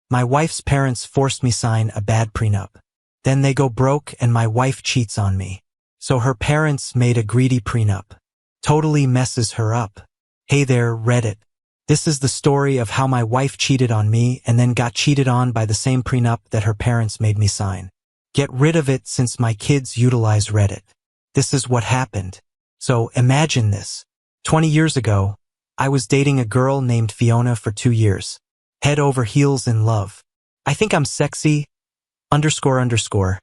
My wife's parents forced me sign a bad prenup. Then they go broke and my wife cheats on me. So her parents made a greedy prenup. Totally messes her up. Hey there, Reddit. This is the story of how my wife cheated on me and then got cheated on by the same prenup that her parents made me sign. Get rid of it since my kids utilize Reddit. This is what happened. So imagine this. 20 years ago, I was dating a girl named Fiona for 2 years. Head over heels in love. I think I'm sexy, __,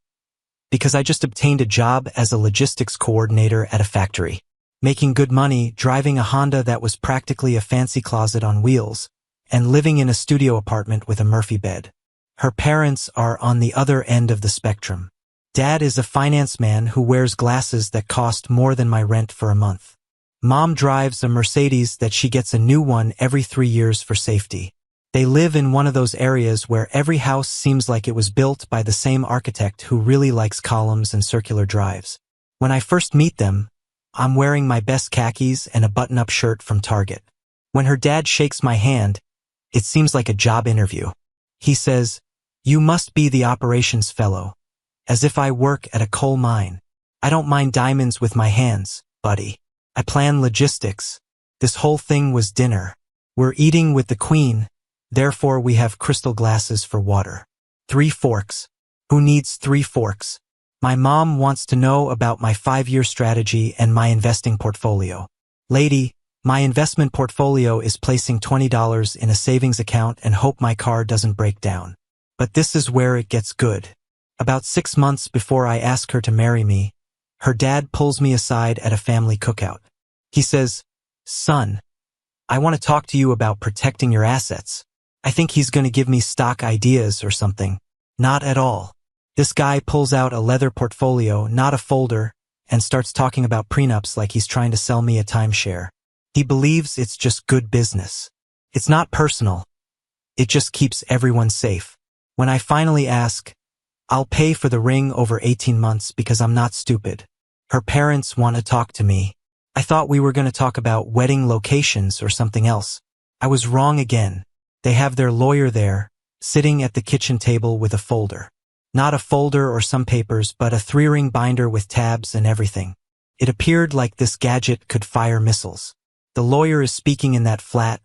because I just obtained a job as a logistics coordinator at a factory. Making good money, driving a Honda that was practically a fancy closet on wheels, and living in a studio apartment with a Murphy bed. Her parents are on the other end of the spectrum. Dad is a finance man who wears glasses that cost more than my rent for a month. Mom drives a Mercedes that she gets a new one every 3 years for safety. They live in one of those areas where every house seems like it was built by the same architect who really likes columns and circular drives. When I first meet them, I'm wearing my best khakis and a button-up shirt from Target. When her dad shakes my hand, it seems like a job interview. He says, "You must be the operations fellow," as if I work at a coal mine. I don't mind diamonds with my hands, buddy. I plan logistics. This whole thing was dinner. We're eating with the queen, therefore we have crystal glasses for water. 3 forks. Who needs 3 forks? My mom wants to know about my 5-year strategy and my investing portfolio. Lady, my investment portfolio is placing $20 in a savings account and hope my car doesn't break down. But this is where it gets good. About 6 months before I ask her to marry me, her dad pulls me aside at a family cookout. He says, "Son, I want to talk to you about protecting your assets." I think he's going to give me stock ideas or something. Not at all. This guy pulls out a leather portfolio, not a folder, and starts talking about prenups like he's trying to sell me a timeshare. He believes it's just good business. It's not personal. It just keeps everyone safe. When I finally ask, I'll pay for the ring over 18 months because I'm not stupid. Her parents want to talk to me. I thought we were going to talk about wedding locations or something else. I was wrong again. They have their lawyer there, sitting at the kitchen table with a folder. Not a folder or some papers, but a 3-ring binder with tabs and everything. It appeared like this gadget could fire missiles. The lawyer is speaking in that flat,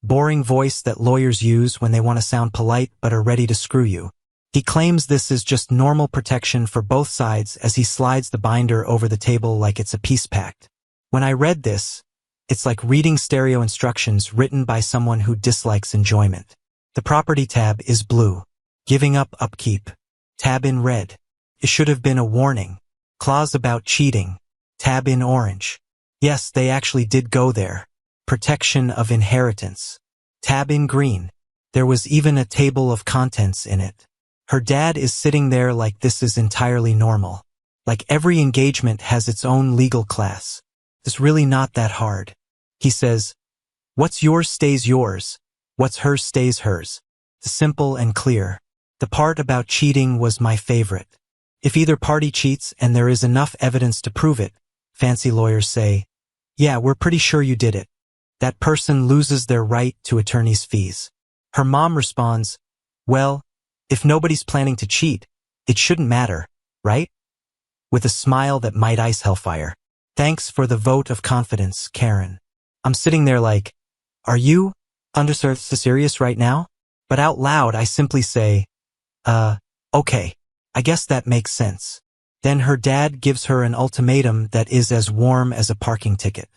boring voice that lawyers use when they want to sound polite but are ready to screw you. He claims this is just normal protection for both sides as he slides the binder over the table like it's a peace pact. When I read this, it's like reading stereo instructions written by someone who dislikes enjoyment. The property tab is blue. Giving up upkeep. Tab in red. It should have been a warning. Clause about cheating. Tab in orange. Yes, they actually did go there. Protection of inheritance. Tab in green. There was even a table of contents in it. Her dad is sitting there like this is entirely normal. Like every engagement has its own legal class. It's really not that hard. He says, "What's yours stays yours. What's hers stays hers." Simple and clear. The part about cheating was my favorite. If either party cheats and there is enough evidence to prove it, fancy lawyers say, "Yeah, we're pretty sure you did it." That person loses their right to attorney's fees. Her mom responds, "Well, if nobody's planning to cheat, it shouldn't matter, right?" With a smile that might ice hellfire. Thanks for the vote of confidence, Karen. I'm sitting there like, are you serious right now? But out loud I simply say, okay, I guess that makes sense. Then her dad gives her an ultimatum that is as warm as a parking ticket.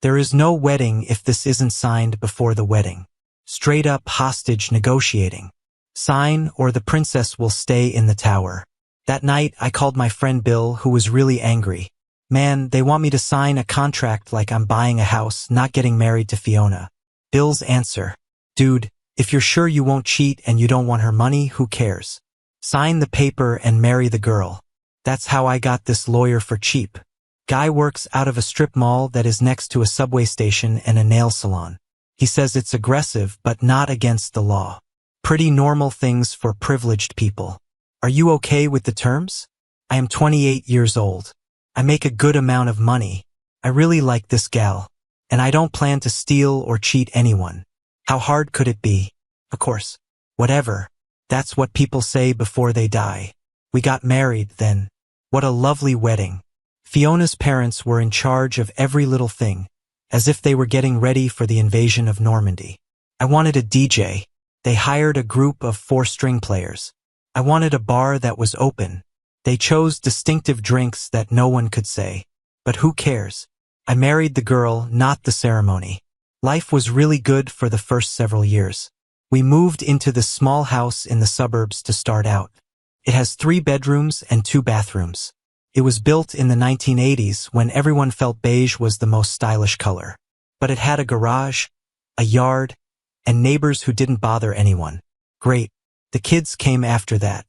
There is no wedding if this isn't signed before the wedding. Straight up hostage negotiating. Sign or the princess will stay in the tower. That night I called my friend Bill, who was really angry. Man, they want me to sign a contract like I'm buying a house, not getting married to Fiona. Bill's answer, "Dude, if you're sure you won't cheat and you don't want her money, who cares? Sign the paper and marry the girl." That's how I got this lawyer for cheap. Guy works out of a strip mall that is next to a subway station and a nail salon. He says it's aggressive but not against the law. Pretty normal things for privileged people. Are you okay with the terms? I am 28 years old. I make a good amount of money. I really like this gal. And I don't plan to steal or cheat anyone. How hard could it be? Of course. Whatever. That's what people say before they die. We got married then. What a lovely wedding. Fiona's parents were in charge of every little thing, as if they were getting ready for the invasion of Normandy. I wanted a DJ. They hired a group of 4-string players. I wanted a bar that was open. They chose distinctive drinks that no one could say. But who cares? I married the girl, not the ceremony. Life was really good for the first several years. We moved into this small house in the suburbs to start out. It has 3 bedrooms and 2 bathrooms. It was built in the 1980s when everyone felt beige was the most stylish color. But it had a garage, a yard, and neighbors who didn't bother anyone. Great. The kids came after that.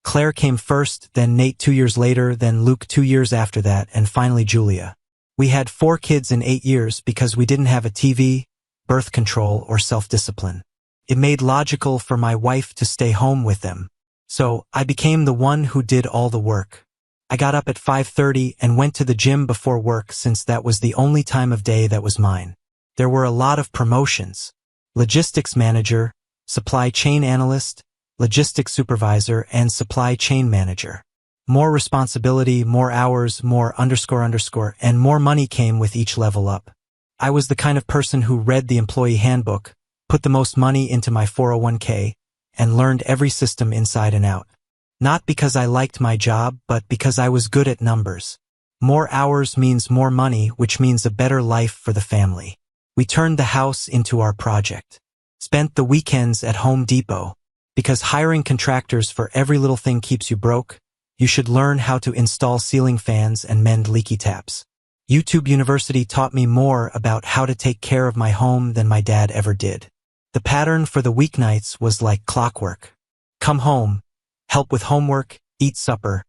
Claire came first, then Nate 2 years later, then Luke 2 years after that, and finally Julia. We had 4 kids in 8 years because we didn't have a TV, birth control, or self-discipline. It made logical for my wife to stay home with them. So I became the one who did all the work. I got up at 5:30 and went to the gym before work since that was the only time of day that was mine. There were a lot of promotions. Logistics manager, supply chain analyst, logistics supervisor, and supply chain manager. More responsibility, more hours, more __, and more money came with each level up. I was the kind of person who read the employee handbook, put the most money into my 401k, and learned every system inside and out. Not because I liked my job, but because I was good at numbers. More hours means more money, which means a better life for the family. We turned the house into our project. Spent the weekends at Home Depot. Because hiring contractors for every little thing keeps you broke, you should learn how to install ceiling fans and mend leaky taps. YouTube University taught me more about how to take care of my home than my dad ever did. The pattern for the weeknights was like clockwork. Come home, help with homework, eat supper,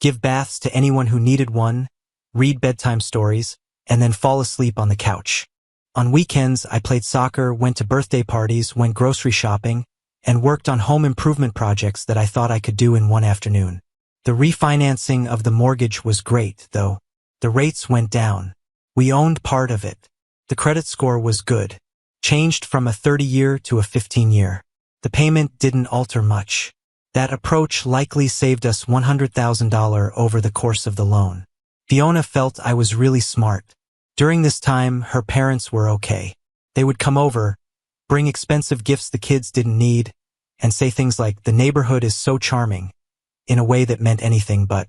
give baths to anyone who needed one, read bedtime stories, and then fall asleep on the couch. On weekends, I played soccer, went to birthday parties, went grocery shopping, and worked on home improvement projects that I thought I could do in one afternoon. The refinancing of the mortgage was great, though. The rates went down. We owned part of it. The credit score was good. Changed from a 30-year to a 15-year. The payment didn't alter much. That approach likely saved us $100,000 over the course of the loan. Fiona felt I was really smart. During this time, her parents were okay. They would come over, bring expensive gifts the kids didn't need, and say things like, "The neighborhood is so charming," in a way that meant anything but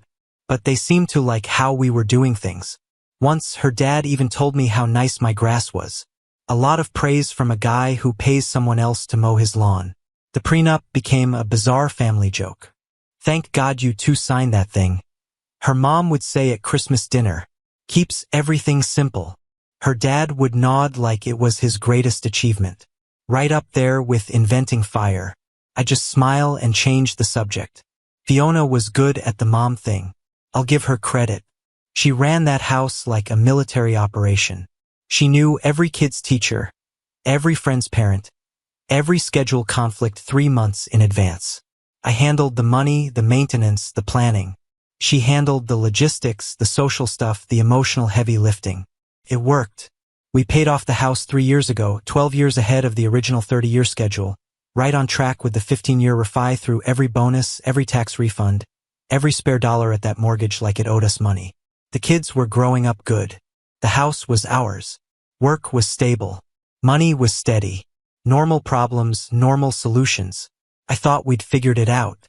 they seemed to like how we were doing things. Once, her dad even told me how nice my grass was. A lot of praise from a guy who pays someone else to mow his lawn. The prenup became a bizarre family joke. "Thank God you two signed that thing," her mom would say at Christmas dinner. "Keeps everything simple." Her dad would nod like it was his greatest achievement. Right up there with inventing fire. I just smile and change the subject. Fiona was good at the mom thing. I'll give her credit. She ran that house like a military operation. She knew every kid's teacher, every friend's parent, every schedule conflict 3 months in advance. I handled the money, the maintenance, the planning. She handled the logistics, the social stuff, the emotional heavy lifting. It worked. We paid off the house 3 years ago, 12 years ahead of the original 30-year schedule, right on track with the 15-year refi through every bonus, every tax refund, every spare dollar at that mortgage like it owed us money. The kids were growing up good. The house was ours. Work was stable. Money was steady. Normal problems, normal solutions. I thought we'd figured it out.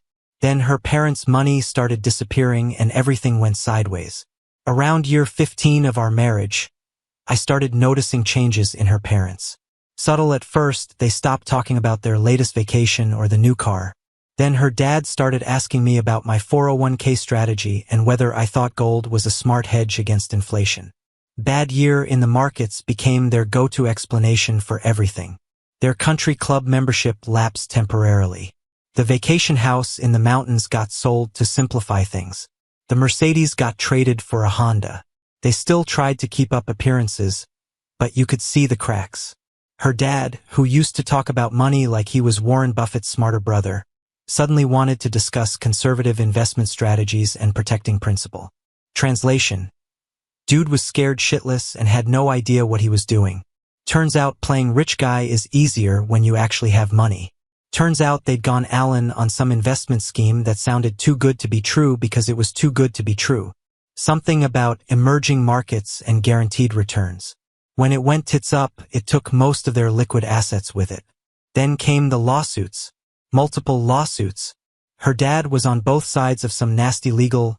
Then her parents' money started disappearing and everything went sideways. Around year 15 of our marriage, I started noticing changes in her parents. Subtle at first, they stopped talking about their latest vacation or the new car. Then her dad started asking me about my 401k strategy and whether I thought gold was a smart hedge against inflation. Bad year in the markets became their go-to explanation for everything. Their country club membership lapsed temporarily. The vacation house in the mountains got sold to simplify things. The Mercedes got traded for a Honda. They still tried to keep up appearances, but you could see the cracks. Her dad, who used to talk about money like he was Warren Buffett's smarter brother, suddenly wanted to discuss conservative investment strategies and protecting principal. Translation: dude was scared shitless and had no idea what he was doing. Turns out playing rich guy is easier when you actually have money. Turns out they'd gone Allen on some investment scheme that sounded too good to be true because it was too good to be true. Something about emerging markets and guaranteed returns. When it went tits up, it took most of their liquid assets with it. Then came the lawsuits. Multiple lawsuits. Her dad was on both sides of some nasty legal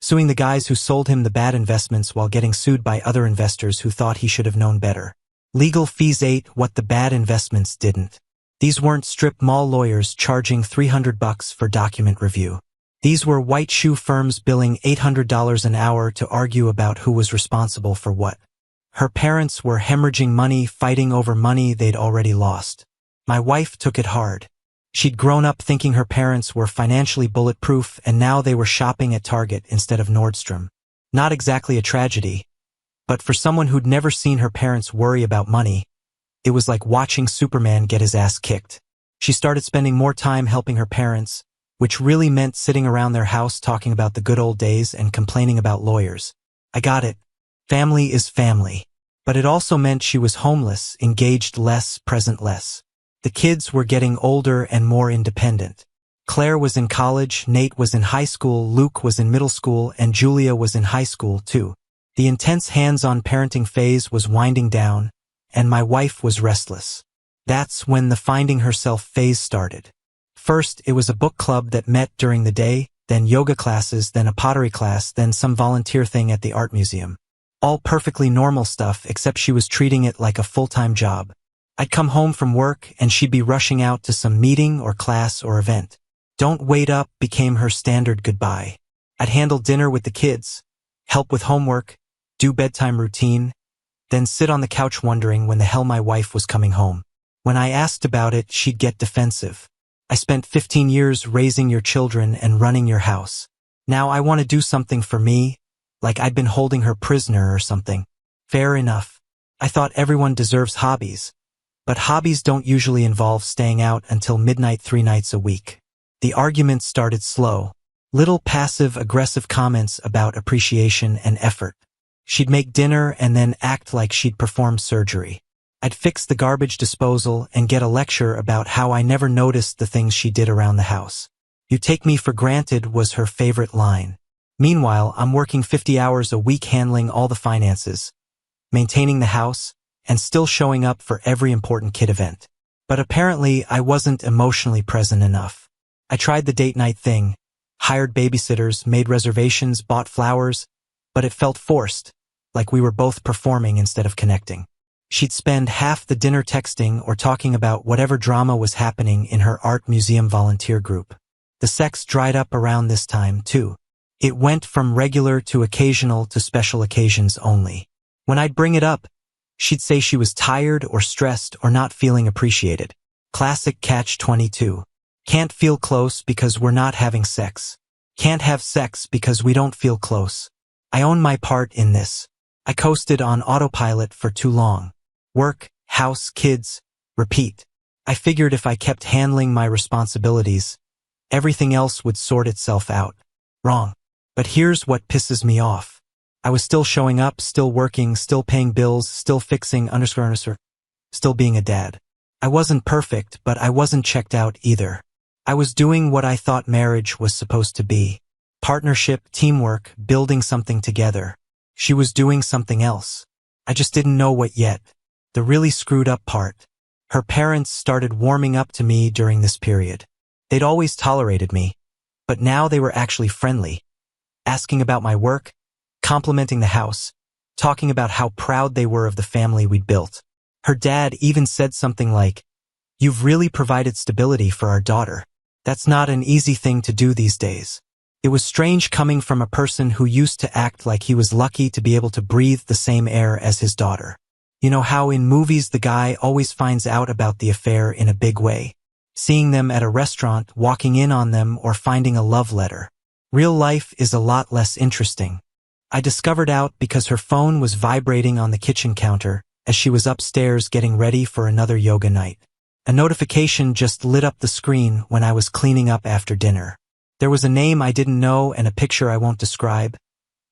suing the guys who sold him the bad investments while getting sued by other investors who thought he should have known better. Legal fees ate what the bad investments didn't. These weren't strip mall lawyers charging $300 for document review. These were white shoe firms billing $800 an hour to argue about who was responsible for what. Her parents were hemorrhaging money, fighting over money they'd already lost. My wife took it hard. She'd grown up thinking her parents were financially bulletproof, and now they were shopping at Target instead of Nordstrom. Not exactly a tragedy, but for someone who'd never seen her parents worry about money, it was like watching Superman get his ass kicked. She started spending more time helping her parents, which really meant sitting around their house talking about the good old days and complaining about lawyers. I got it. Family is family. But it also meant she was homeless, engaged less, present less. The kids were getting older and more independent. Claire was in college, Nate was in high school, Luke was in middle school, and Julia was in high school too. The intense hands-on parenting phase was winding down, and my wife was restless. That's when the finding herself phase started. First, it was a book club that met during the day, then yoga classes, then a pottery class, then some volunteer thing at the art museum. All perfectly normal stuff, except she was treating it like a full-time job. I'd come home from work and she'd be rushing out to some meeting or class or event. Don't wait up became her standard goodbye. I'd handle dinner with the kids, help with homework, do bedtime routine, then sit on the couch wondering when the hell my wife was coming home. When I asked about it, she'd get defensive. I spent 15 years raising your children and running your house. Now I want to do something for me, like I'd been holding her prisoner or something. Fair enough. I thought everyone deserves hobbies. But hobbies don't usually involve staying out until midnight 3 nights a week. The arguments started slow. Little passive-aggressive comments about appreciation and effort. She'd make dinner and then act like she'd performed surgery. I'd fix the garbage disposal and get a lecture about how I never noticed the things she did around the house. "You take me for granted" was her favorite line. Meanwhile, I'm working 50 hours a week handling all the finances, maintaining the house, and still showing up for every important kid event. But apparently, I wasn't emotionally present enough. I tried the date night thing, hired babysitters, made reservations, bought flowers, but it felt forced, like we were both performing instead of connecting. She'd spend half the dinner texting or talking about whatever drama was happening in her art museum volunteer group. The sex dried up around this time, too. It went from regular to occasional to special occasions only. When I'd bring it up, she'd say she was tired or stressed or not feeling appreciated. Classic catch-22. Can't feel close because we're not having sex. Can't have sex because we don't feel close. I own my part in this. I coasted on autopilot for too long. Work, house, kids, repeat. I figured if I kept handling my responsibilities, everything else would sort itself out. Wrong. But here's what pisses me off. I was still showing up, still working, still paying bills, still fixing still being a dad. I wasn't perfect, but I wasn't checked out either. I was doing what I thought marriage was supposed to be. Partnership, teamwork, building something together. She was doing something else. I just didn't know what yet. The really screwed up part. Her parents started warming up to me during this period. They'd always tolerated me, but now they were actually friendly. Asking about my work, complimenting the house, talking about how proud they were of the family we'd built. Her dad even said something like, "You've really provided stability for our daughter." That's not an easy thing to do these days. It was strange coming from a person who used to act like he was lucky to be able to breathe the same air as his daughter. You know how in movies the guy always finds out about the affair in a big way? Seeing them at a restaurant, walking in on them, or finding a love letter. Real life is a lot less interesting. I discovered out because her phone was vibrating on the kitchen counter as she was upstairs getting ready for another yoga night. A notification just lit up the screen when I was cleaning up after dinner. There was a name I didn't know and a picture I won't describe,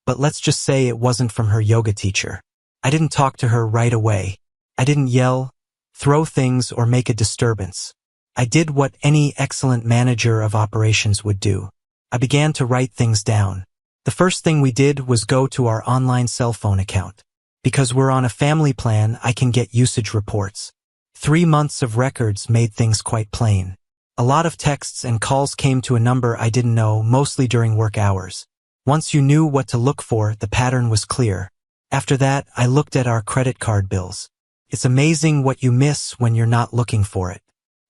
but let's just say it wasn't from her yoga teacher. I didn't talk to her right away. I didn't yell, throw things, or make a disturbance. I did what any excellent manager of operations would do. I began to write things down. The first thing we did was go to our online cell phone account. Because we're on a family plan, I can get usage reports. 3 months of records made things quite plain. A lot of texts and calls came to a number I didn't know, mostly during work hours. Once you knew what to look for, the pattern was clear. After that, I looked at our credit card bills. It's amazing what you miss when you're not looking for it.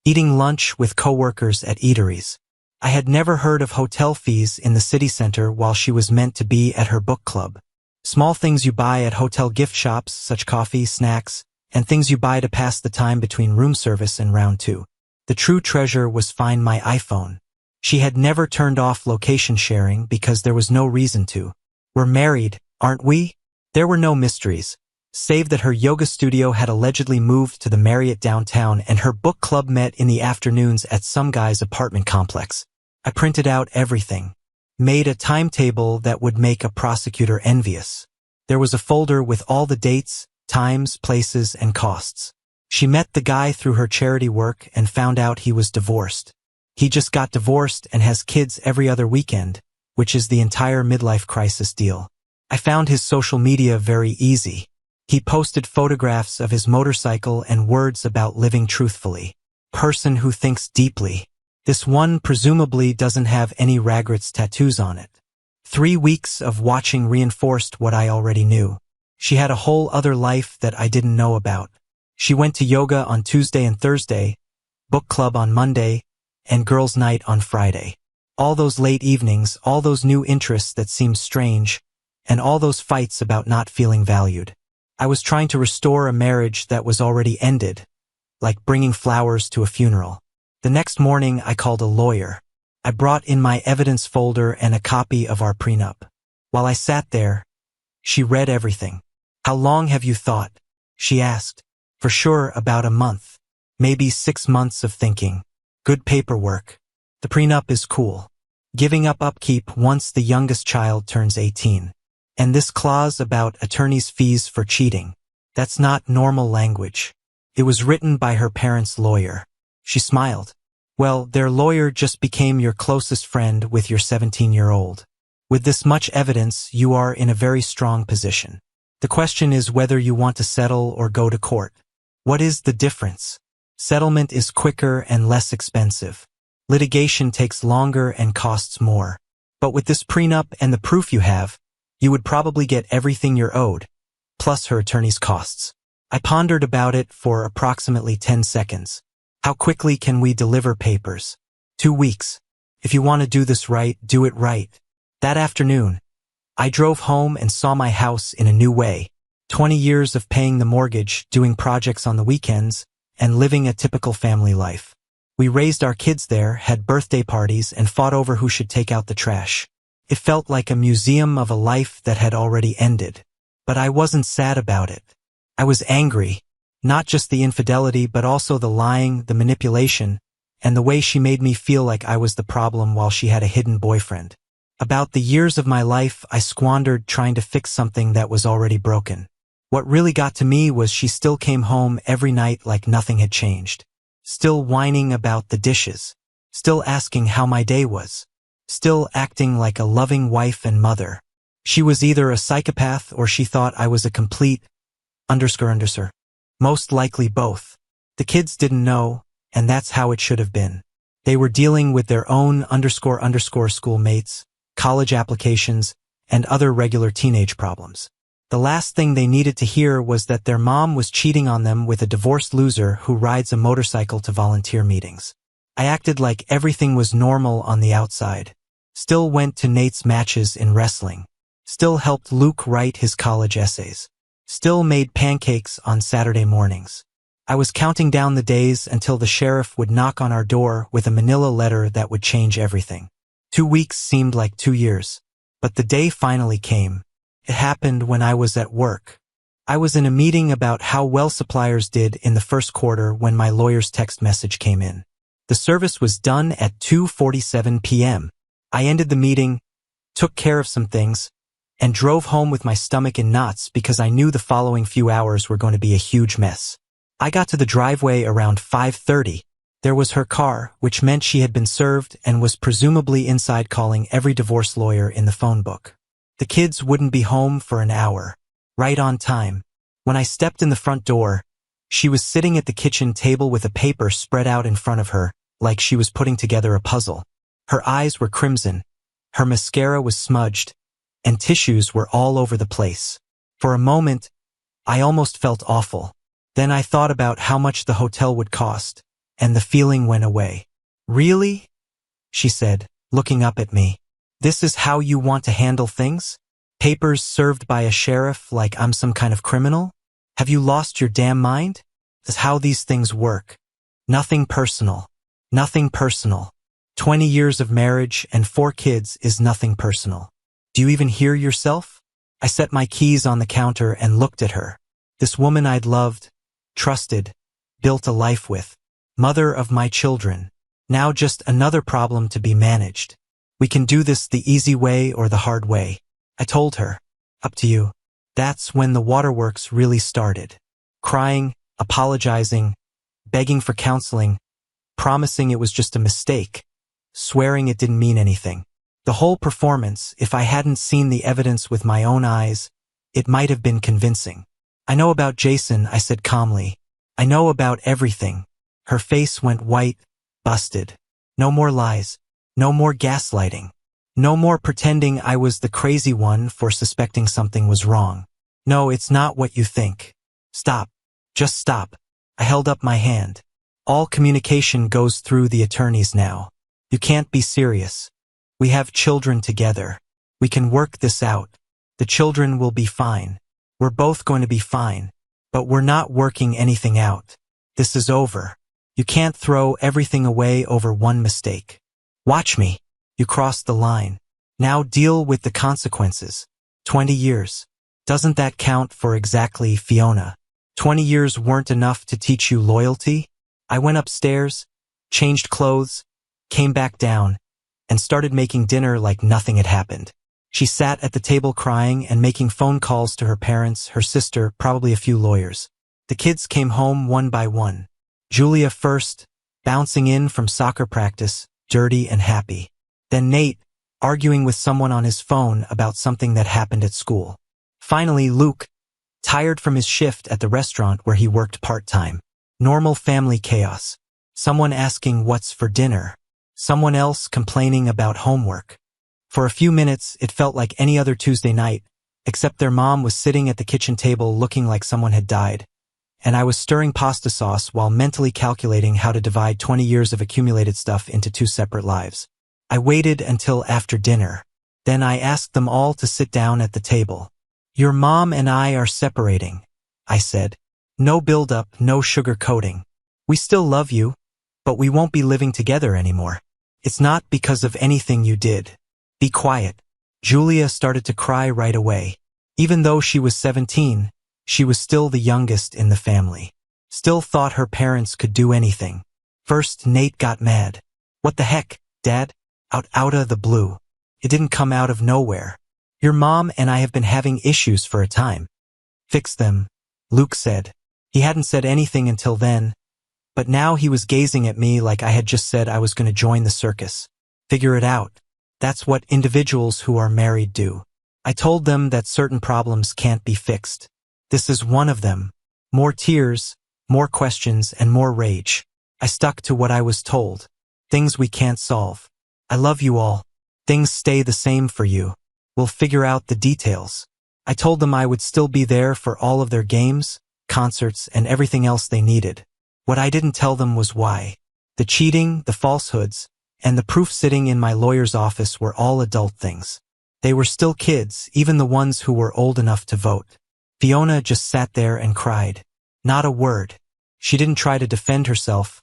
Eating lunch with coworkers at eateries. I had never heard of hotel fees in the city center while she was meant to be at her book club. Small things you buy at hotel gift shops, such coffee, snacks, and things you buy to pass the time between room service and round 2. The true treasure was Find My iPhone. She had never turned off location sharing because there was no reason to. We're married, aren't we? There were no mysteries, save that her yoga studio had allegedly moved to the Marriott downtown and her book club met in the afternoons at some guy's apartment complex. I printed out everything. Made a timetable that would make a prosecutor envious. There was a folder with all the dates, times, places, and costs. She met the guy through her charity work and found out he was divorced. He just got divorced and has kids every other weekend, which is the entire midlife crisis deal. I found his social media very easy. He posted photographs of his motorcycle and words about living truthfully. Person who thinks deeply. This one presumably doesn't have any regrets tattoos on it. 3 weeks of watching reinforced what I already knew. She had a whole other life that I didn't know about. She went to yoga on Tuesday and Thursday, book club on Monday, and girls' night on Friday. All those late evenings, all those new interests that seemed strange, and all those fights about not feeling valued. I was trying to restore a marriage that was already ended, like bringing flowers to a funeral. The next morning, I called a lawyer. I brought in my evidence folder and a copy of our prenup. While I sat there, she read everything. How long have you thought? She asked. For sure, about a month. Maybe 6 months of thinking. Good paperwork. The prenup is cool. Giving up upkeep once the youngest child turns 18. And this clause about attorney's fees for cheating. That's not normal language. It was written by her parents' lawyer. She smiled. Well, their lawyer just became your closest friend with your 17-year-old. With this much evidence, you are in a very strong position. The question is whether you want to settle or go to court. What is the difference? Settlement is quicker and less expensive. Litigation takes longer and costs more. But with this prenup and the proof you have, you would probably get everything you're owed, plus her attorney's costs. I pondered about it for approximately 10 seconds. How quickly can we deliver papers? 2 weeks. If you want to do this right, do it right. That afternoon, I drove home and saw my house in a new way. 20 years of paying the mortgage, doing projects on the weekends, and living a typical family life. We raised our kids there, had birthday parties, and fought over who should take out the trash. It felt like a museum of a life that had already ended. But I wasn't sad about it. I was angry. Not just the infidelity, but also the lying, the manipulation, and the way she made me feel like I was the problem while she had a hidden boyfriend. About the years of my life I squandered trying to fix something that was already broken. What really got to me was she still came home every night like nothing had changed. Still whining about the dishes. Still asking how my day was. Still acting like a loving wife and mother. She was either a psychopath or she thought I was a complete _. Most likely both. The kids didn't know, and that's how it should have been. They were dealing with their own __ schoolmates, college applications, and other regular teenage problems. The last thing they needed to hear was that their mom was cheating on them with a divorced loser who rides a motorcycle to volunteer meetings. I acted like everything was normal on the outside. Still went to Nate's matches in wrestling. Still helped Luke write his college essays. Still made pancakes on Saturday mornings. I was counting down the days until the sheriff would knock on our door with a manila letter that would change everything. 2 weeks seemed like 2 years. But the day finally came. It happened when I was at work. I was in a meeting about how well suppliers did in the first quarter when my lawyer's text message came in. The service was done at 2:47 p.m. I ended the meeting, took care of some things, and drove home with my stomach in knots because I knew the following few hours were going to be a huge mess. I got to the driveway around 5:30. There was her car, which meant she had been served and was presumably inside calling every divorce lawyer in the phone book. The kids wouldn't be home for an hour. Right on time. When I stepped in the front door, she was sitting at the kitchen table with a paper spread out in front of her, like she was putting together a puzzle. Her eyes were crimson, her mascara was smudged, and tissues were all over the place. For a moment, I almost felt awful. Then I thought about how much the hotel would cost, and the feeling went away. "Really?" she said, looking up at me. "This is how you want to handle things? Papers served by a sheriff like I'm some kind of criminal? Have you lost your damn mind? That's how these things work. Nothing personal. Nothing personal. 20 years of marriage and 4 kids is nothing personal. Do you even hear yourself?" I set my keys on the counter and looked at her. This woman I'd loved, trusted, built a life with. Mother of my children. Now just another problem to be managed. "We can do this the easy way or the hard way," I told her. "Up to you." That's when the waterworks really started. Crying, apologizing, begging for counseling, promising it was just a mistake, swearing it didn't mean anything. The whole performance, if I hadn't seen the evidence with my own eyes, it might have been convincing. "I know about Jason," I said calmly. "I know about everything." Her face went white, busted. No more lies. No more gaslighting. No more pretending I was the crazy one for suspecting something was wrong. "No, it's not what you think. Stop. Just stop." I held up my hand. "All communication goes through the attorneys now. You can't be serious. We have children together. We can work this out. The children will be fine. We're both going to be fine. But we're not working anything out. This is over. You can't throw everything away over one mistake. Watch me. You crossed the line. Now deal with the consequences. 20 years. Doesn't that count for exactly, Fiona? 20 years weren't enough to teach you loyalty?" I went upstairs, changed clothes, came back down, and started making dinner like nothing had happened. She sat at the table crying and making phone calls to her parents, her sister, probably a few lawyers. The kids came home one by one. Julia first, bouncing in from soccer practice, dirty and happy. Then Nate, arguing with someone on his phone about something that happened at school. Finally, Luke, tired from his shift at the restaurant where he worked part-time. Normal family chaos. Someone asking what's for dinner. Someone else complaining about homework. For a few minutes, it felt like any other Tuesday night, except their mom was sitting at the kitchen table looking like someone had died, and I was stirring pasta sauce while mentally calculating how to divide 20 years of accumulated stuff into 2 separate lives. I waited until after dinner. Then I asked them all to sit down at the table. "Your mom and I are separating," I said. "No build-up, no sugar-coating. We still love you, but we won't be living together anymore. It's not because of anything you did. Be quiet." Julia started to cry right away. Even though she was 17, she was still the youngest in the family. Still thought her parents could do anything. First, Nate got mad. "What the heck, Dad?" Out of the blue. It didn't come out of nowhere. "Your mom and I have been having issues for a time." "Fix them," Luke said. He hadn't said anything until then, but now he was gazing at me like I had just said I was going to join the circus. "Figure it out. That's what individuals who are married do." I told them that certain problems can't be fixed. This is one of them. More tears, more questions, and more rage. I stuck to what I was told. Things we can't solve. "I love you all. Things stay the same for you. We'll figure out the details." I told them I would still be there for all of their games, concerts, and everything else they needed. What I didn't tell them was why. The cheating, the falsehoods, and the proof sitting in my lawyer's office were all adult things. They were still kids, even the ones who were old enough to vote. Fiona just sat there and cried. Not a word. She didn't try to defend herself,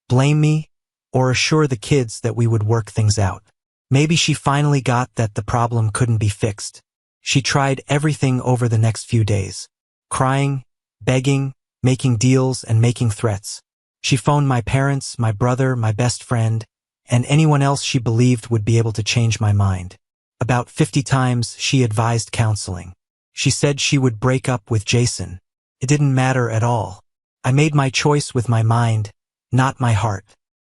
blame me, or assure the kids that we would work things out. Maybe she finally got that the problem couldn't be fixed. She tried everything over the next few days. Crying, begging, making deals, and making threats. She phoned my parents, my brother, my best friend, and anyone else she believed would be able to change my mind. About 50 times she advised counseling. She said she would break up with Jason. It didn't matter at all. I made my choice with my mind, not my heart.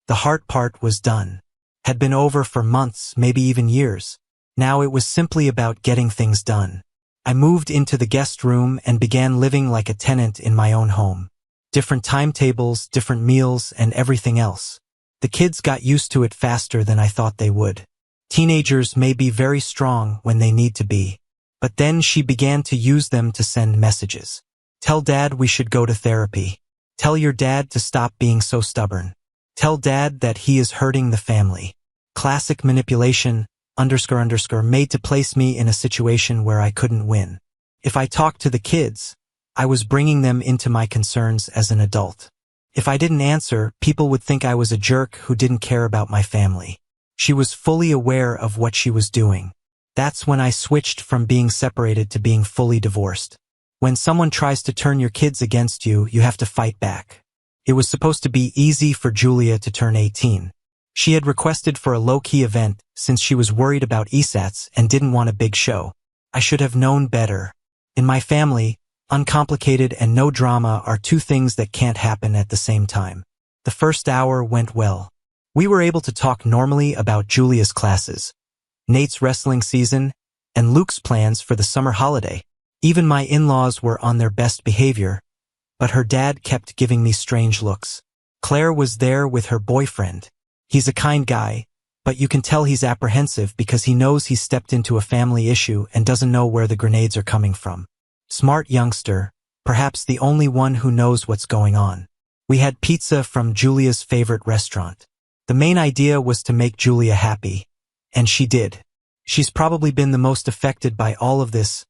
The heart part was done. Had been over for months, maybe even years. Now it was simply about getting things done. I moved into the guest room and began living like a tenant in my own home. Different timetables, different meals, and everything else. The kids got used to it faster than I thought they would. Teenagers may be very strong when they need to be. But then she began to use them to send messages. Tell Dad we should go to therapy. Tell your dad to stop being so stubborn. Tell Dad that he is hurting the family. Classic manipulation, made to place me in a situation where I couldn't win. If I talked to the kids, I was bringing them into my concerns as an adult. If I didn't answer, people would think I was a jerk who didn't care about my family. She was fully aware of what she was doing. That's when I switched from being separated to being fully divorced. When someone tries to turn your kids against you, you have to fight back. It was supposed to be easy for Julia to turn 18. She had requested for a low-key event since she was worried about ESATs and didn't want a big show. I should have known better. In my family, uncomplicated and no drama are two things that can't happen at the same time. The first hour went well. We were able to talk normally about Julia's classes, Nate's wrestling season, and Luke's plans for the summer holiday. Even my in-laws were on their best behavior, but her dad kept giving me strange looks. Claire was there with her boyfriend. He's a kind guy, but you can tell he's apprehensive because he knows he's stepped into a family issue and doesn't know where the grenades are coming from. Smart youngster, perhaps the only one who knows what's going on. We had pizza from Julia's favorite restaurant. The main idea was to make Julia happy, and she did. She's probably been the most affected by all of this,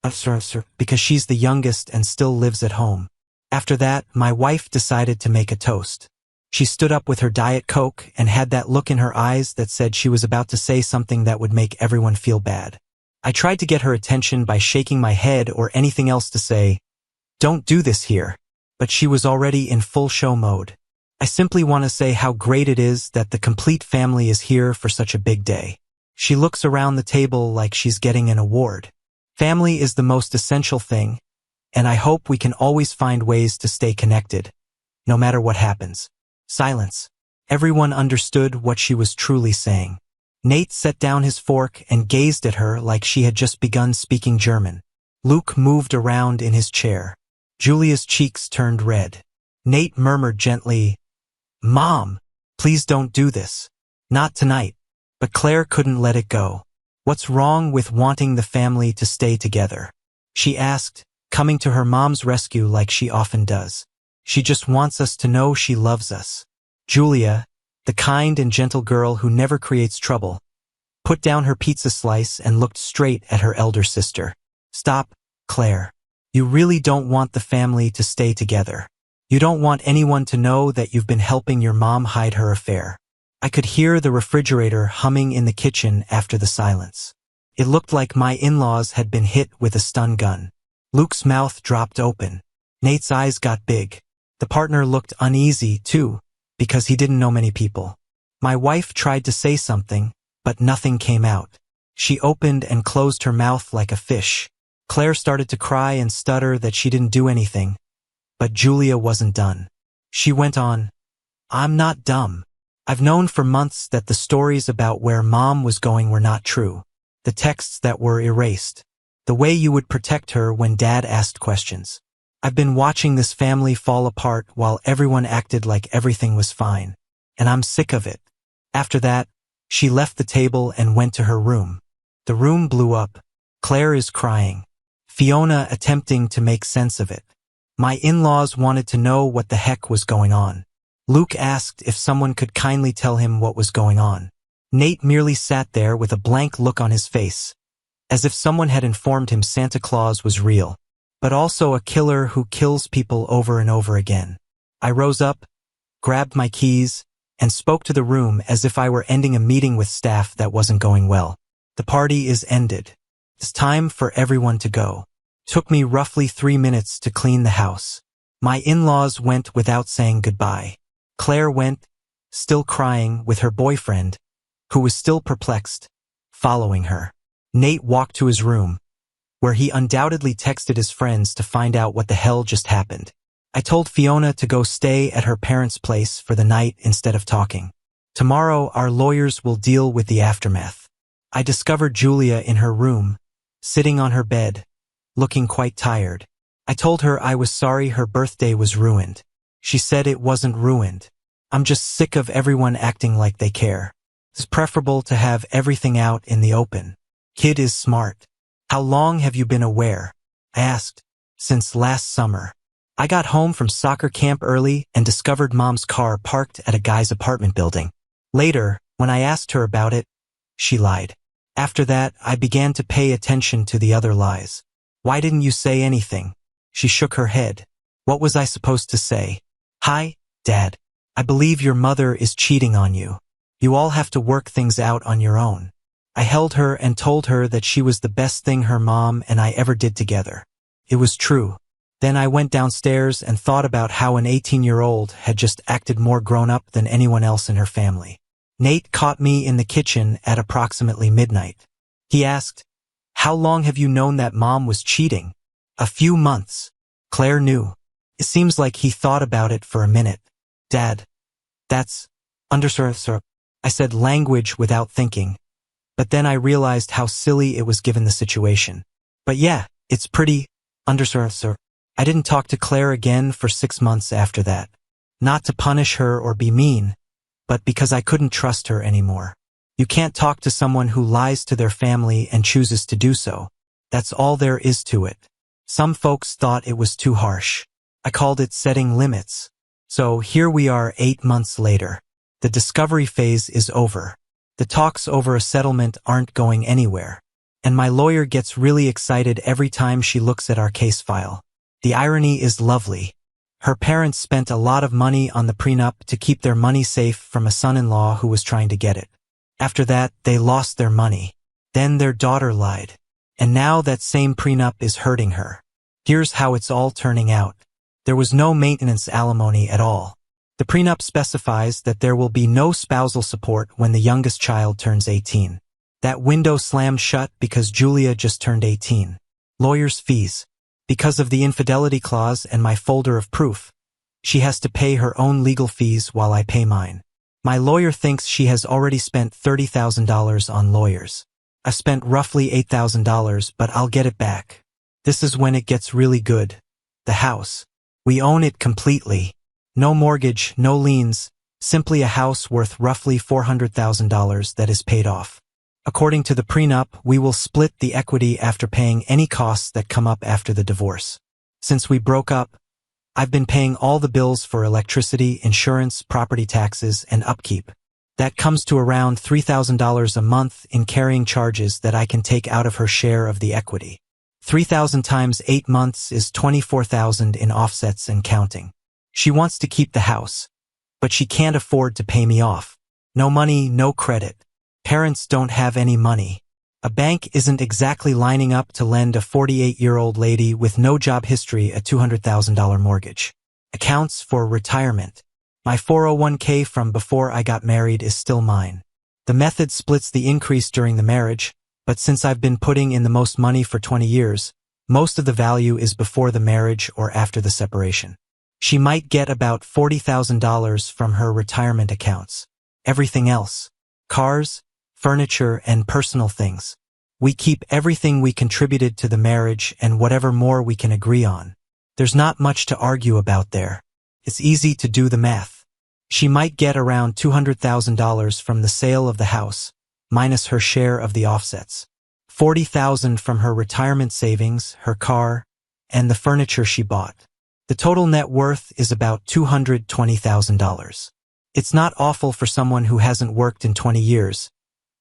because she's the youngest and still lives at home. After that, my wife decided to make a toast. She stood up with her Diet Coke and had that look in her eyes that said she was about to say something that would make everyone feel bad. I tried to get her attention by shaking my head or anything else to say, "Don't do this here," but she was already in full show mode. I simply want to say how great it is that the complete family is here for such a big day. She looks around the table like she's getting an award. Family is the most essential thing, and I hope we can always find ways to stay connected, no matter what happens. Silence. Everyone understood what she was truly saying. Nate set down his fork and gazed at her like she had just begun speaking German. Luke moved around in his chair. Julia's cheeks turned red. Nate murmured gently, "Mom, please don't do this. Not tonight." But Claire couldn't let it go. "What's wrong with wanting the family to stay together?" she asked, coming to her mom's rescue like she often does. "She just wants us to know she loves us." Julia, the kind and gentle girl who never creates trouble, put down her pizza slice and looked straight at her elder sister. "Stop, Claire. You really don't want the family to stay together. You don't want anyone to know that you've been helping your mom hide her affair." I could hear the refrigerator humming in the kitchen after the silence. It looked like my in-laws had been hit with a stun gun. Luke's mouth dropped open. Nate's eyes got big. The partner looked uneasy, too, because he didn't know many people. My wife tried to say something, but nothing came out. She opened and closed her mouth like a fish. Claire started to cry and stutter that she didn't do anything, but Julia wasn't done. She went on, "I'm not dumb. I've known for months that the stories about where Mom was going were not true. The texts that were erased. The way you would protect her when Dad asked questions. I've been watching this family fall apart while everyone acted like everything was fine. And I'm sick of it." After that, she left the table and went to her room. The room blew up. Claire is crying. Fiona attempting to make sense of it. My in-laws wanted to know what the heck was going on. Luke asked if someone could kindly tell him what was going on. Nate merely sat there with a blank look on his face, as if someone had informed him Santa Claus was real, but also a killer who kills people over and over again. I rose up, grabbed my keys, and spoke to the room as if I were ending a meeting with staff that wasn't going well. "The party is ended. It's time for everyone to go." Took me roughly 3 minutes to clean the house. My in-laws went without saying goodbye. Claire went, still crying, with her boyfriend, who was still perplexed, following her. Nate walked to his room, where he undoubtedly texted his friends to find out what the hell just happened. I told Fiona to go stay at her parents' place for the night instead of talking. Tomorrow, our lawyers will deal with the aftermath. I discovered Julia in her room, sitting on her bed, looking quite tired. I told her I was sorry her birthday was ruined. She said it wasn't ruined. I'm just sick of everyone acting like they care. It's preferable to have everything out in the open. Kid is smart. How long have you been aware? I asked. Since last summer. I got home from soccer camp early and discovered Mom's car parked at a guy's apartment building. Later, when I asked her about it, she lied. After that, I began to pay attention to the other lies. Why didn't you say anything? She shook her head. What was I supposed to say? Hi, Dad. I believe your mother is cheating on you. You all have to work things out on your own. I held her and told her that she was the best thing her mom and I ever did together. It was true. Then I went downstairs and thought about how an 18-year-old had just acted more grown-up than anyone else in her family. Nate caught me in the kitchen at approximately midnight. He asked, "How long have you known that Mom was cheating?" "A few months." Claire knew. It seems like he thought about it for a minute. "Dad, that's sir." I said language without thinking, but then I realized how silly it was given the situation. But yeah, it's pretty sir. I didn't talk to Claire again for 6 months after that. Not to punish her or be mean, but because I couldn't trust her anymore. You can't talk to someone who lies to their family and chooses to do so. That's all there is to it. Some folks thought it was too harsh. I called it setting limits. So here we are 8 months later. The discovery phase is over. The talks over a settlement aren't going anywhere. And my lawyer gets really excited every time she looks at our case file. The irony is lovely. Her parents spent a lot of money on the prenup to keep their money safe from a son-in-law who was trying to get it. After that, they lost their money. Then their daughter lied. And now that same prenup is hurting her. Here's how it's all turning out. There was no maintenance alimony at all. The prenup specifies that there will be no spousal support when the youngest child turns 18. That window slammed shut because Julia just turned 18. Lawyer's fees. Because of the infidelity clause and my folder of proof, she has to pay her own legal fees while I pay mine. My lawyer thinks she has already spent $30,000 on lawyers. I've spent roughly $8,000, but I'll get it back. This is when it gets really good. The house. We own it completely. No mortgage, no liens, simply a house worth roughly $400,000 that is paid off. According to the prenup, we will split the equity after paying any costs that come up after the divorce. Since we broke up, I've been paying all the bills for electricity, insurance, property taxes, and upkeep. That comes to around $3,000 a month in carrying charges that I can take out of her share of the equity. 3,000 times 8 months is 24,000 in offsets and counting. She wants to keep the house, but she can't afford to pay me off. No money, no credit. Parents don't have any money. A bank isn't exactly lining up to lend a 48-year-old lady with no job history a $200,000 mortgage. Accounts for retirement. My 401k from before I got married is still mine. The method splits the increase during the marriage, but since I've been putting in the most money for 20 years, most of the value is before the marriage or after the separation. She might get about $40,000 from her retirement accounts. Everything else. Cars, furniture, and personal things. We keep everything we contributed to the marriage and whatever more we can agree on. There's not much to argue about there. It's easy to do the math. She might get around $200,000 from the sale of the house, minus her share of the offsets. $40,000 from her retirement savings, her car, and the furniture she bought. The total net worth is about $220,000. It's not awful for someone who hasn't worked in 20 years,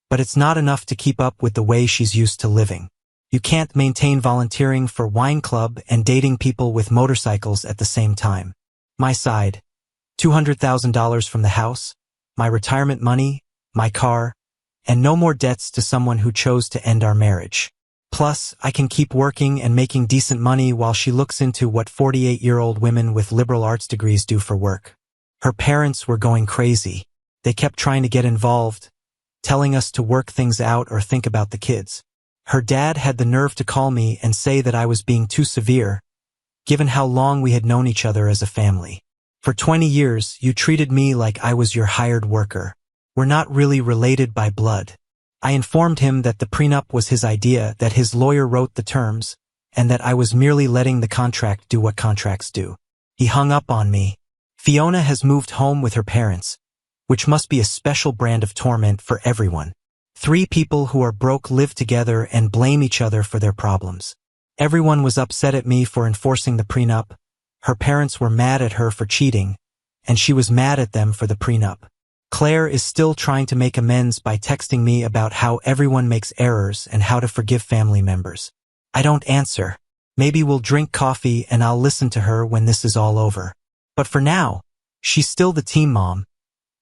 but it's not enough to keep up with the way she's used to living. You can't maintain volunteering for wine club and dating people with motorcycles at the same time. My side, $200,000 from the house, my retirement money, my car, and no more debts to someone who chose to end our marriage. Plus, I can keep working and making decent money while she looks into what 48-year-old women with liberal arts degrees do for work. Her parents were going crazy. They kept trying to get involved, telling us to work things out or think about the kids. Her dad had the nerve to call me and say that I was being too severe, given how long we had known each other as a family. For 20 years, you treated me like I was your hired worker. We're not really related by blood. I informed him that the prenup was his idea, that his lawyer wrote the terms, and that I was merely letting the contract do what contracts do. He hung up on me. Fiona has moved home with her parents, which must be a special brand of torment for everyone. 3 people who are broke live together and blame each other for their problems. Everyone was upset at me for enforcing the prenup. Her parents were mad at her for cheating, and she was mad at them for the prenup. Claire is still trying to make amends by texting me about how everyone makes errors and how to forgive family members. I don't answer. Maybe we'll drink coffee and I'll listen to her when this is all over. But for now, she's still the team mom,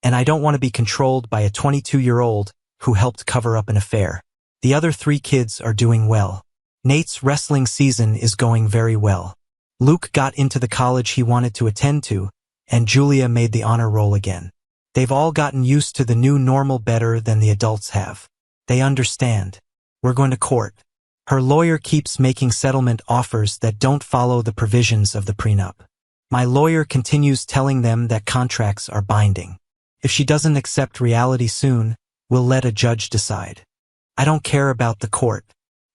and I don't want to be controlled by a 22-year-old who helped cover up an affair. The other 3 kids are doing well. Nate's wrestling season is going very well. Luke got into the college he wanted to attend to, and Julia made the honor roll again. They've all gotten used to the new normal better than the adults have. They understand. We're going to court. Her lawyer keeps making settlement offers that don't follow the provisions of the prenup. My lawyer continues telling them that contracts are binding. If she doesn't accept reality soon, we'll let a judge decide. I don't care about the court.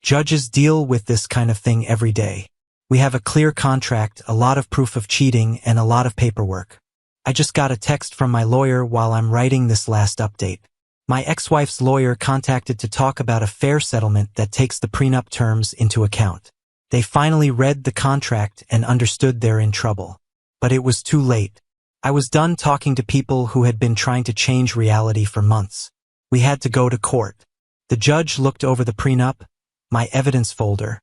Judges deal with this kind of thing every day. We have a clear contract, a lot of proof of cheating, and a lot of paperwork. I just got a text from my lawyer while I'm writing this last update. My ex-wife's lawyer contacted to talk about a fair settlement that takes the prenup terms into account. They finally read the contract and understood they're in trouble. But it was too late. I was done talking to people who had been trying to change reality for months. We had to go to court. The judge looked over the prenup, my evidence folder,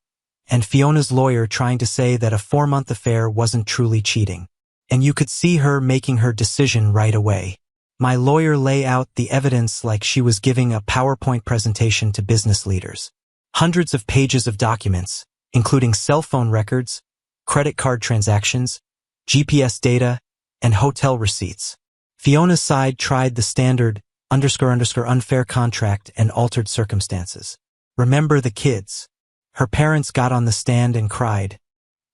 and Fiona's lawyer trying to say that a 4-month affair wasn't truly cheating. And you could see her making her decision right away. My lawyer lay out the evidence like she was giving a PowerPoint presentation to business leaders. Hundreds of pages of documents, including cell phone records, credit card transactions, GPS data, and hotel receipts. Fiona's side tried the standard _ unfair contract and altered circumstances. Remember the kids. Her parents got on the stand and cried,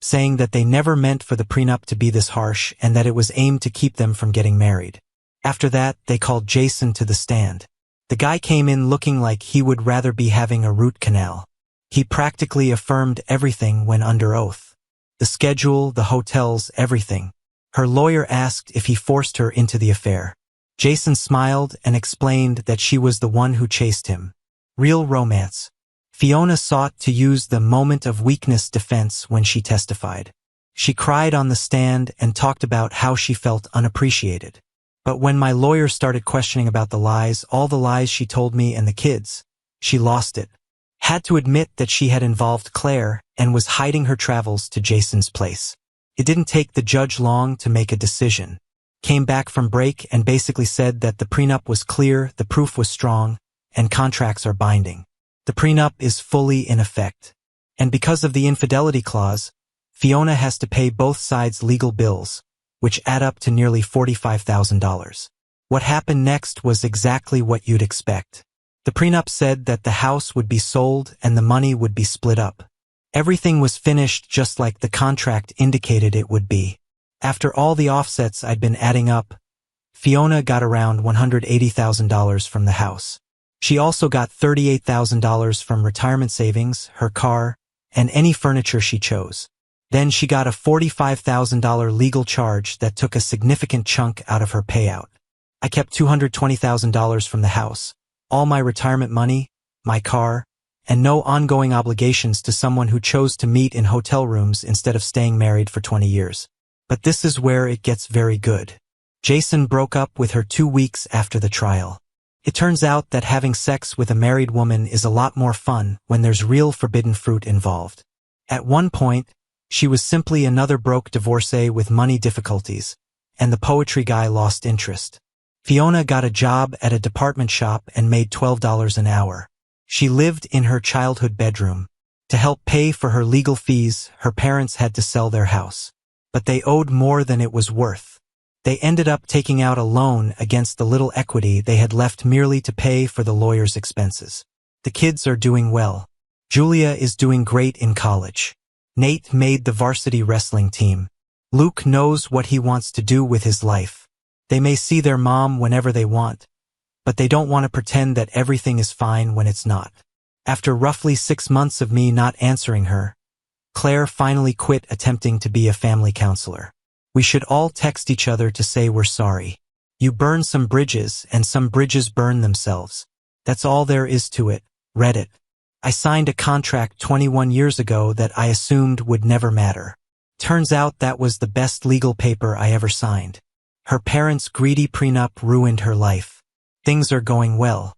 saying that they never meant for the prenup to be this harsh and that it was aimed to keep them from getting married. After that, they called Jason to the stand. The guy came in looking like he would rather be having a root canal. He practically affirmed everything when under oath. The schedule, the hotels, everything. Her lawyer asked if he forced her into the affair. Jason smiled and explained that she was the one who chased him. Real romance. Fiona sought to use the moment of weakness defense when she testified. She cried on the stand and talked about how she felt unappreciated. But when my lawyer started questioning about the lies, all the lies she told me and the kids, she lost it. Had to admit that she had involved Claire and was hiding her travels to Jason's place. It didn't take the judge long to make a decision. Came back from break and basically said that the prenup was clear, the proof was strong, and contracts are binding. The prenup is fully in effect. And because of the infidelity clause, Fiona has to pay both sides legal bills, which add up to nearly $45,000. What happened next was exactly what you'd expect. The prenup said that the house would be sold and the money would be split up. Everything was finished just like the contract indicated it would be. After all the offsets I'd been adding up, Fiona got around $180,000 from the house. She also got $38,000 from retirement savings, her car, and any furniture she chose. Then she got a $45,000 legal charge that took a significant chunk out of her payout. I kept $220,000 from the house, all my retirement money, my car, and no ongoing obligations to someone who chose to meet in hotel rooms instead of staying married for 20 years. But this is where it gets very good. Jason broke up with her 2 weeks after the trial. It turns out that having sex with a married woman is a lot more fun when there's real forbidden fruit involved. At one point, she was simply another broke divorcee with money difficulties, and the poetry guy lost interest. Fiona got a job at a department shop and made $12 an hour. She lived in her childhood bedroom. To help pay for her legal fees, her parents had to sell their house. But they owed more than it was worth. They ended up taking out a loan against the little equity they had left merely to pay for the lawyer's expenses. The kids are doing well. Julia is doing great in college. Nate made the varsity wrestling team. Luke knows what he wants to do with his life. They may see their mom whenever they want, but they don't want to pretend that everything is fine when it's not. After roughly 6 months of me not answering her, Claire finally quit attempting to be a family counselor. We should all text each other to say we're sorry. You burn some bridges and some bridges burn themselves. That's all there is to it. Reddit. I signed a contract 21 years ago that I assumed would never matter. Turns out that was the best legal paper I ever signed. Her parents' greedy prenup ruined her life. Things are going well.